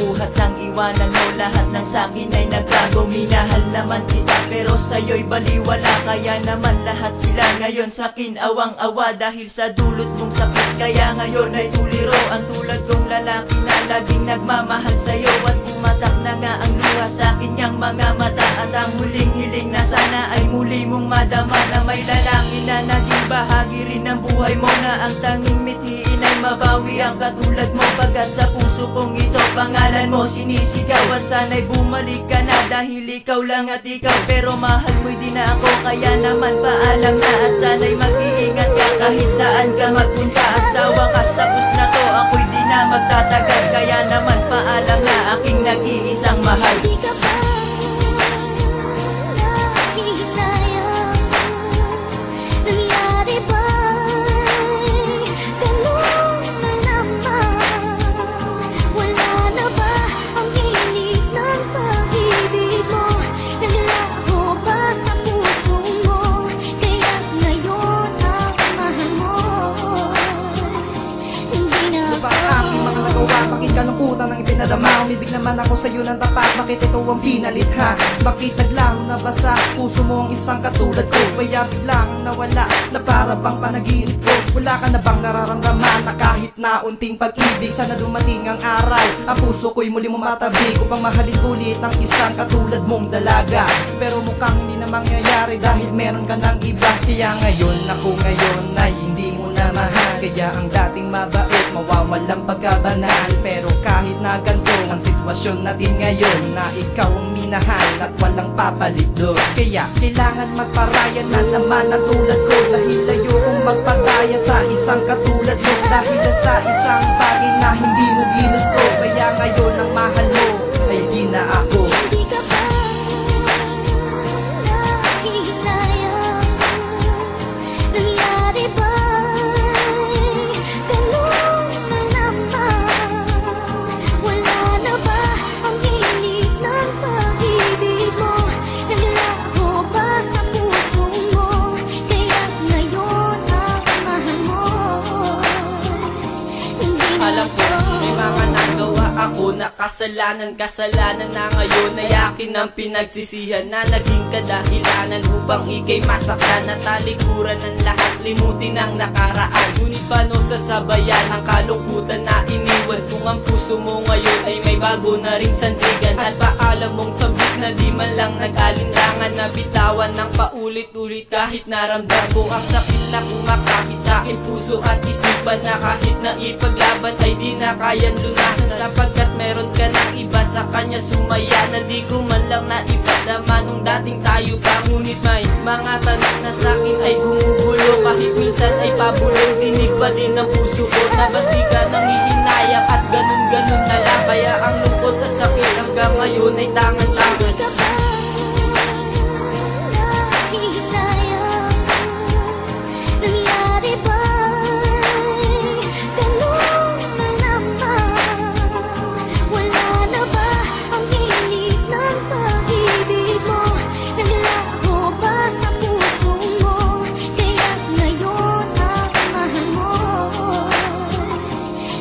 buhat ng iwanan mo. Lahat ng sakin ay nagbago. Minahal naman kita pero sa'yo'y baliwala. Kaya naman lahat sila ngayon sa'kin awang-awa. Dahil sa dulot mong sakit kaya ngayon ay tuliro. Ang tulad kong lalaki na laging nagmamahal sa'yo. At pumatak na nga ang luha sa'kin niyang mga mata. At ang huling hiling na sana ay muli mong madama na may lalaki na naging bahagi rin ng buhay mo. Na ang tanging mithiin ay mabawi ang katulad mo. Pagkat sa puso kong ito pangalan mo sinisigaw. At sana'y bumalik ka na dahil ikaw lang at ikaw. Pero mahal mo'y di na ako kaya naman paalam na. At sana'y mag-iingat ka kahit saan ka magpunta. At sa wakas tapos na to ako'y di na magtatagal. Kaya naman paalam na aking nag-iisang mahal. Di ka ba nahihinayang? Nangyari ba'y ganun na naman? Wala na ba ang hilig ng pag-ibig mo? Naglaho ba sa puso mo? Kaya ngayon ang mahal mo hindi na Ano ba ang aking mga nagawa? Bakit kalungkutan ang ipinadama? Umibig naman ako sa'yo ng tapat. Bakit ito ang pinalitha? Bakit naglaho na ba sa puso mo ang isang katulad ko? Kaya biglang nawala na para bang panaginip ko. Wala ka na bang nararamdaman na kahit na unting pag-ibig? Sana dumating ang aral, ang puso ko'y muli mo matabi. Upang mahalin ulit ang isang katulad mong dalaga. Pero mukhang hindi na mangyayari dahil meron ka ng iba. Kaya ngayon ako ngayon ay hindi mo na mahal. Kaya ang dating mabait mawawalang pagkabanal. Pero kahit na ganito ang sitwasyon natin ngayon, na ikaw ang minahal at walang papalit doon. Kaya kailangan magparaya na naman na tulad ko. Dahil ayokong magpagaya sa isang katulad mo. Dahil sa isang bagay na hindi mo ginusto. Kaya ngayon ang mahal mo ay di na ako. Di ka ba nahihinayang? Nangyari ba'y ganun na naman? Wala na ba ang hilig ng pag-ibig mo? Naglaho ba sa puso mo? Kaya ngayon ang mahal mo hindi na Alam ko, may mga nagawa ako na kasalanan na ngayon ay akin ang pinagsisihan. Na naging kadahilanan upang ikay masaktan. At talikuran ng lahat, limutin ang nakaraan. Ngunit paano sasabayan ang kalungkutan na iniwan? Kung ang puso mo ngayon ay may bago na ring sandigan. At paalam mong sabik na di man lang nag-alinlangan. Na bitawan ng paulit-ulit kahit naramdam ko ang sakit na kumakapit sa aking puso at isipan. Na kahit na ipaglaban ay di na kayang lunasan. Sapagkat meron ka ng iba sa kanya sumaya. Na di ko man lang naipadama nung dating tayo pa. Ngunit may mga tanong na sa'kin ay gumugulo. Kahit minsan ay pabulong, dinig pa din ng puso ko. Na ba't di ka nangihinayang at ganun-ganun na lang? Kaya ang lungkot at sakit hanggang ngayon ay tangan-tangan. Di ka ba nahihinayang? Nangyari ba'y ganun na naman? Wala na ba ang hilig ng pag-ibig mo? Naglaho ba sa puso mo? Kaya ngayon ang mahal mo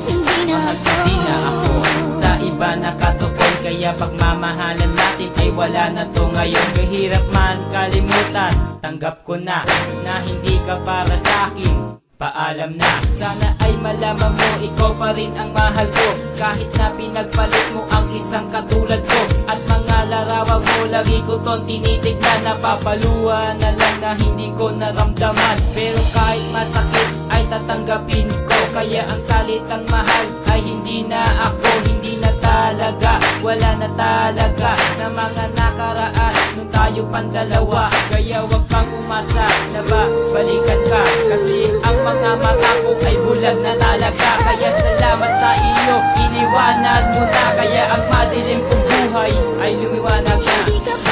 hindi na ako. Di na ako sa iba nakatukoy. Kaya pagmamahalan natin ay wala na to ngayon. Kahirap man kalimutan, tanggap ko na na hindi ka para sa'kin. Paalam na, sana ay malaman mo ikaw pa rin ang mahal ko. Kahit na pinagpalit mo ang isang katulad ko. At mga larawan mo lagi ko ton tinitignan. Napapaluan na lang na hindi ko naramdaman. Pero kahit masakit ay tatanggapin ko. Kaya ang salitang mahal ay hindi na ako, hindi na talaga. Wala na talaga na mga nakaraan nung tayo pandalawa. Kaya wag kang umasa na ba balikan ka. Kasi ang mga mata ko ay bulag na talaga. Kaya salamat sa iyo, iniwanag mo na. Kaya ang madilim kong buhay ay lumiwanag na. Di ka ba